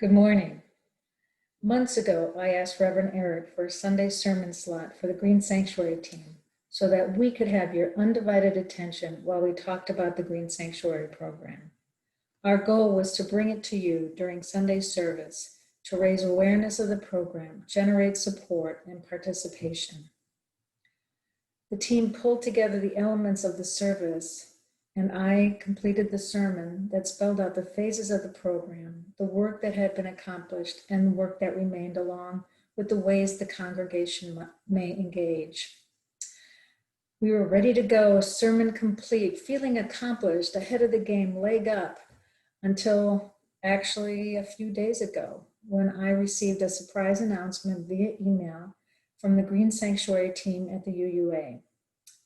Good morning. Months ago, I asked Reverend Eric for a Sunday sermon slot for the Green Sanctuary team so that we could have your undivided attention while we talked about the Green Sanctuary program. Our goal was to bring it to you during Sunday service to raise awareness of the program, generate support and participation. The team pulled together the elements of the service, and I completed the sermon that spelled out the phases of the program, the work that had been accomplished, and the work that remained, along with the ways the congregation may engage. We were ready to go, sermon complete, feeling accomplished, ahead of the game, leg up, until actually a few days ago when I received a surprise announcement via email from the Green Sanctuary team at the UUA.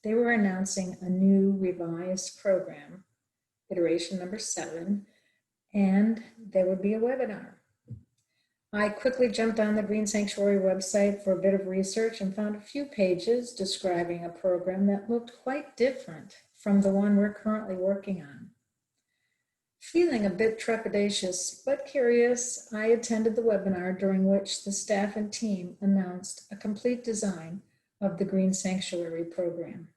They were announcing a new revised program, iteration number 7, and there would be a webinar. I quickly jumped on the Green Sanctuary website for a bit of research and found a few pages describing a program that looked quite different from the one we're currently working on. Feeling a bit trepidatious but curious, I attended the webinar during which the staff and team announced a complete design of the Green Sanctuary program.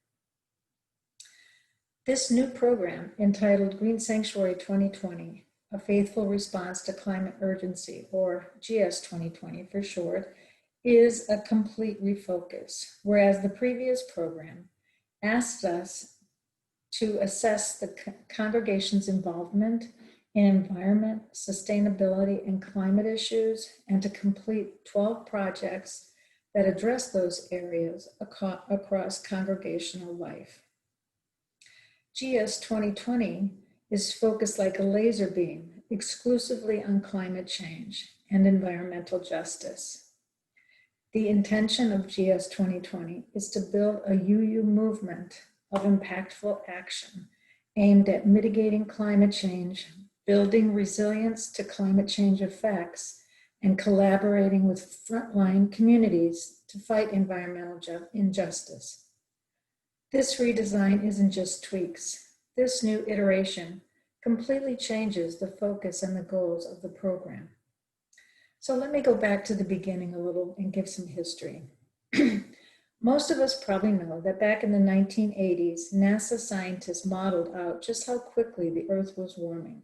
This new program, entitled Green Sanctuary 2020, A Faithful Response to Climate Urgency, or GS 2020 for short, is a complete refocus, whereas the previous program asked us to assess the congregation's involvement in environment, sustainability, and climate issues, and to complete 12 projects that address those areas across congregational life. GS 2020 is focused like a laser beam exclusively on climate change and environmental justice. The intention of GS 2020 is to build a UU movement of impactful action aimed at mitigating climate change, building resilience to climate change effects, and collaborating with frontline communities to fight environmental injustice. This redesign isn't just tweaks. This new iteration completely changes the focus and the goals of the program. So let me go back to the beginning a little and give some history. Most of us probably know that back in the 1980s, NASA scientists modeled out just how quickly the Earth was warming.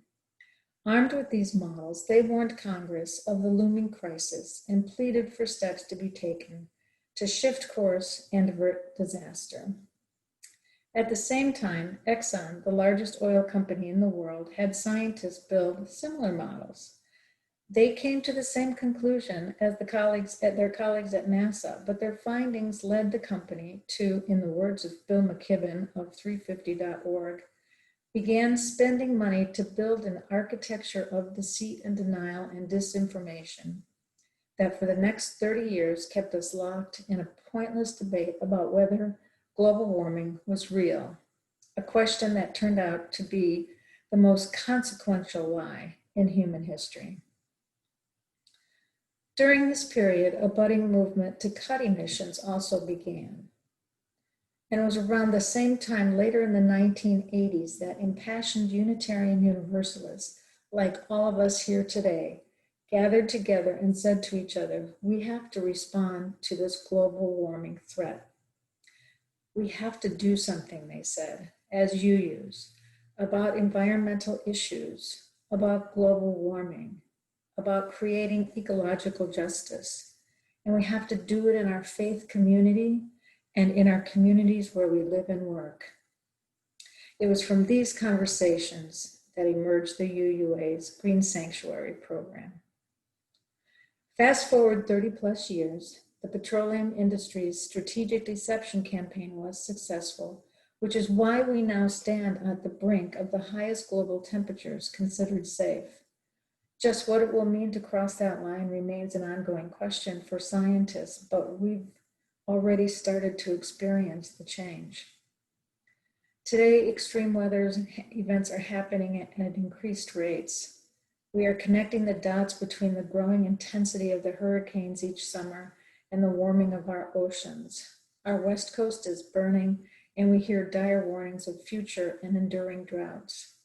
Armed with these models, they warned Congress of the looming crisis and pleaded for steps to be taken to shift course and avert disaster. At the same time, Exxon, the largest oil company in the world, had scientists build similar models. They came to the same conclusion as their colleagues at NASA, but their findings led the company to, in the words of Bill McKibben of 350.org, began spending money to build an architecture of deceit and denial and disinformation that for the next 30 years kept us locked in a pointless debate about whether global warming was real, a question that turned out to be the most consequential lie in human history. During this period, a budding movement to cut emissions also began. And it was around the same time, later in the 1980s, that impassioned Unitarian Universalists, like all of us here today, gathered together and said to each other, we have to respond to this global warming threat. We have to do something, they said, as UUs, about environmental issues, about global warming, about creating ecological justice. And we have to do it in our faith community and in our communities where we live and work. It was from these conversations that emerged the UUA's Green Sanctuary program. Fast forward 30 plus years, the petroleum industry's strategic deception campaign was successful, which is why we now stand at the brink of the highest global temperatures considered safe. Just what it will mean to cross that line remains an ongoing question for scientists, but we've already started to experience the change. Today, extreme weather events are happening at increased rates. We are connecting the dots between the growing intensity of the hurricanes each summer and the warming of our oceans. Our West Coast is burning, and we hear dire warnings of future and enduring droughts.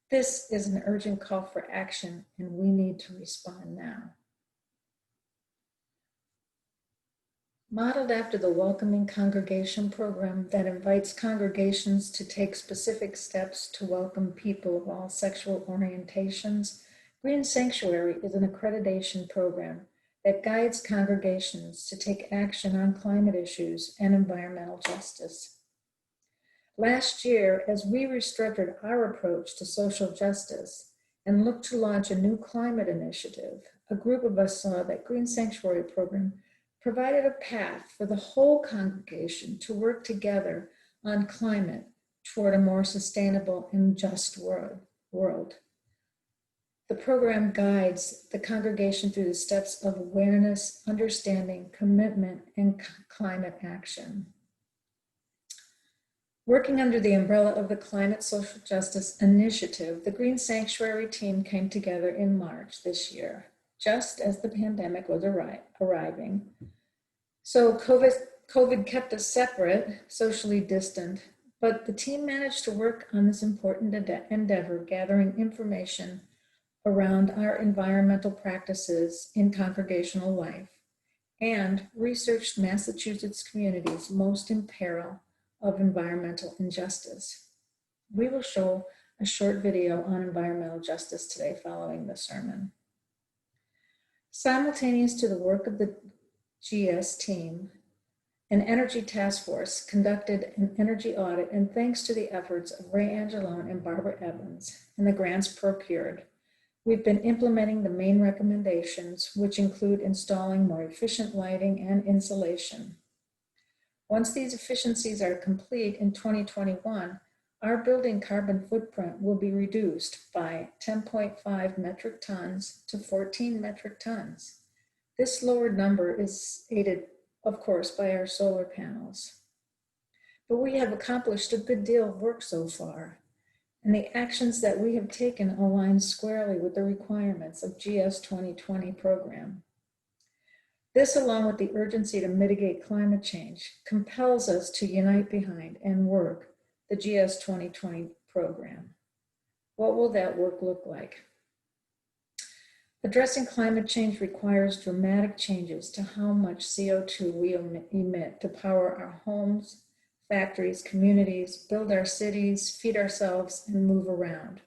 This is an urgent call for action, and we need to respond now. Modeled after the Welcoming Congregation program that invites congregations to take specific steps to welcome people of all sexual orientations, Green Sanctuary is an accreditation program that guides congregations to take action on climate issues and environmental justice. Last year, as we restructured our approach to social justice and looked to launch a new climate initiative, a group of us saw that Green Sanctuary program provided a path for the whole congregation to work together on climate toward a more sustainable and just world. The program guides the congregation through the steps of awareness, understanding, commitment, and climate action. Working under the umbrella of the Climate Social Justice Initiative, the Green Sanctuary team came together in March this year, just as the pandemic was arriving. So COVID kept us separate, socially distant, but the team managed to work on this important endeavor, gathering information around our environmental practices in congregational life, and researched Massachusetts communities most in peril of environmental injustice. We will show a short video on environmental justice today following the sermon. Simultaneous to the work of the GS team, an energy task force conducted an energy audit, and thanks to the efforts of Ray Angelone and Barbara Evans and the grants procured, we've been implementing the main recommendations, which include installing more efficient lighting and insulation. Once these efficiencies are complete in 2021, our building carbon footprint will be reduced by 10.5 metric tons to 14 metric tons. This lowered number is aided, of course, by our solar panels. But we have accomplished a good deal of work so far, and the actions that we have taken align squarely with the requirements of GS 2020 program. This, along with the urgency to mitigate climate change, compels us to unite behind and work the GS 2020 program. What will that work look like? Addressing climate change requires dramatic changes to how much CO2 we emit to power our homes, factories, communities, build our cities, feed ourselves, and move around.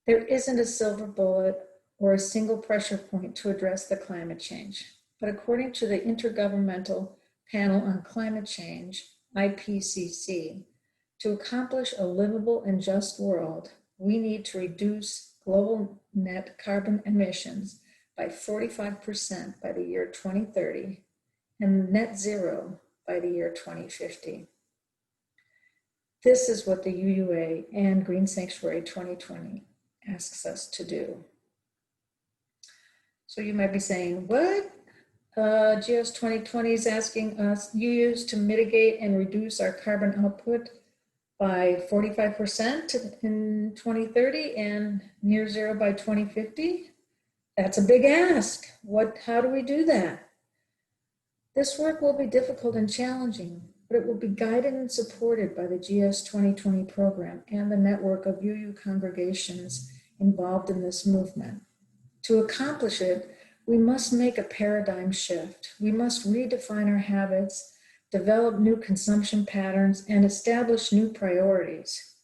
There isn't a silver bullet or a single pressure point to address the climate change, but according to the Intergovernmental Panel on Climate Change, IPCC, to accomplish a livable and just world, we need to reduce global net carbon emissions by 45% by the year 2030 and net zero by the year 2050. This is what the UUA and Green Sanctuary 2020 asks us to do. So you might be saying, what? GS 2020 is asking us UUs to mitigate and reduce our carbon output by 45% in 2030 and near zero by 2050? That's a big ask. How do we do that? This work will be difficult and challenging, but it will be guided and supported by the GS 2020 program and the network of UU congregations involved in this movement. To accomplish it, we must make a paradigm shift. We must redefine our habits, develop new consumption patterns, and establish new priorities.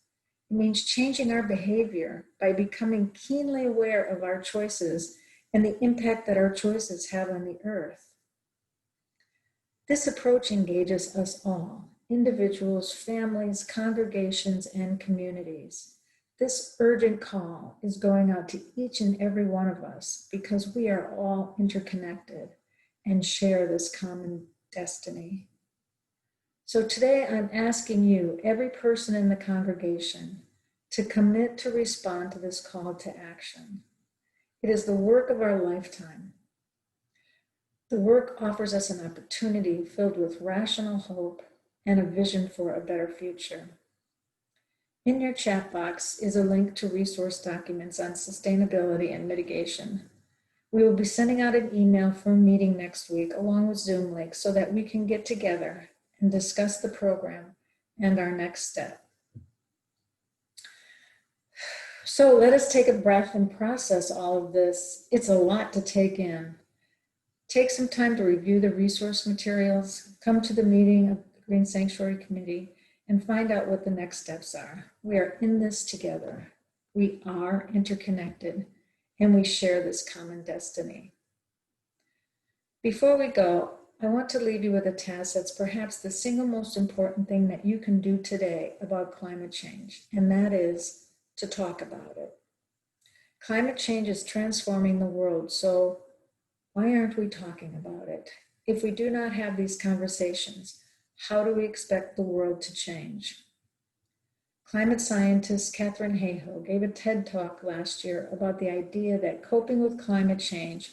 It means changing our behavior by becoming keenly aware of our choices and the impact that our choices have on the earth. This approach engages us all, individuals, families, congregations, and communities. This urgent call is going out to each and every one of us because we are all interconnected and share this common destiny. So today I'm asking you, every person in the congregation, to commit to respond to this call to action. It is the work of our lifetime. The work offers us an opportunity filled with rational hope and a vision for a better future. In your chat box is a link to resource documents on sustainability and mitigation. We will be sending out an email for a meeting next week along with Zoom links so that we can get together and discuss the program and our next step. So let us take a breath and process all of this. It's a lot to take in. Take some time to review the resource materials, come to the meeting of the Green Sanctuary Committee, and find out what the next steps are. We are in this together. We are interconnected, and we share this common destiny. Before we go, I want to leave you with a task that's perhaps the single most important thing that you can do today about climate change, and that is to talk about it. Climate change is transforming the world, so why aren't we talking about it? If we do not have these conversations, how do we expect the world to change? Climate scientist Katharine Hayhoe gave a TED Talk last year about the idea that coping with climate change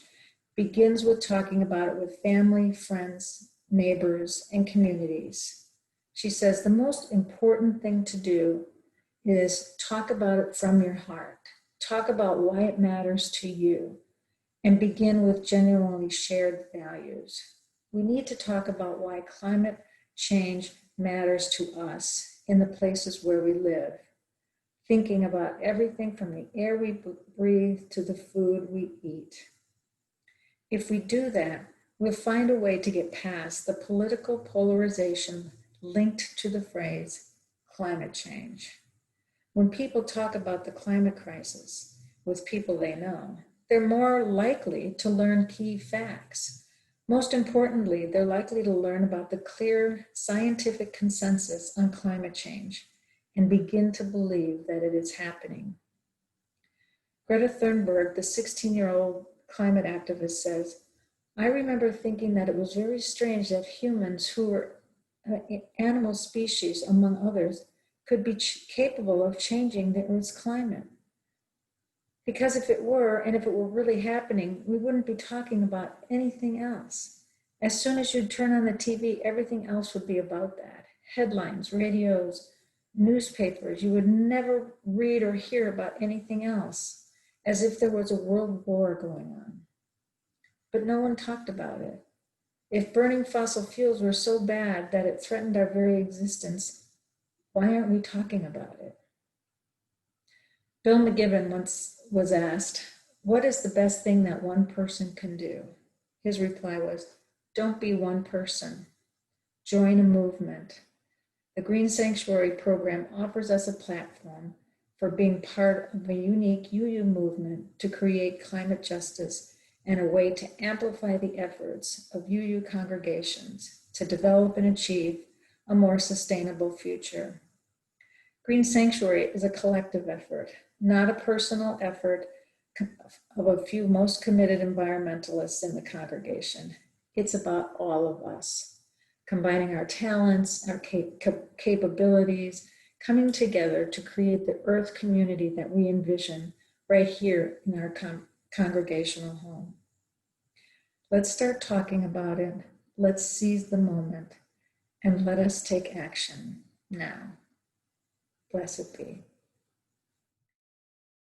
begins with talking about it with family, friends, neighbors, and communities. She says the most important thing to do is talk about it from your heart. Talk about why it matters to you, and begin with genuinely shared values. We need to talk about why climate change matters to us in the places where we live, thinking about everything from the air we breathe to the food we eat. If we do that, we'll find a way to get past the political polarization linked to the phrase climate change. When people talk about the climate crisis with people they know, they're more likely to learn key facts. Most importantly, they're likely to learn about the clear scientific consensus on climate change and begin to believe that it is happening. Greta Thunberg, the 16-year-old climate activist, says, I remember thinking that it was very strange that humans who were animal species, among others, could be capable of changing the Earth's climate. Because if it were, and if it were really happening, we wouldn't be talking about anything else. As soon as you'd turn on the TV, everything else would be about that. Headlines, radios, newspapers. You would never read or hear about anything else, as if there was a world war going on. But no one talked about it. If burning fossil fuels were so bad that it threatened our very existence, why aren't we talking about it? Bill McKibben once was asked, what is the best thing that one person can do? His reply was, don't be one person. Join a movement. The Green Sanctuary program offers us a platform for being part of a unique UU movement to create climate justice and a way to amplify the efforts of UU congregations to develop and achieve a more sustainable future. Green Sanctuary is a collective effort, not a personal effort of a few most committed environmentalists in the congregation. It's about all of us, combining our talents, our capabilities, coming together to create the Earth community that we envision right here in our congregational home. Let's start talking about it. Let's seize the moment, and let us take action now. Blessed be.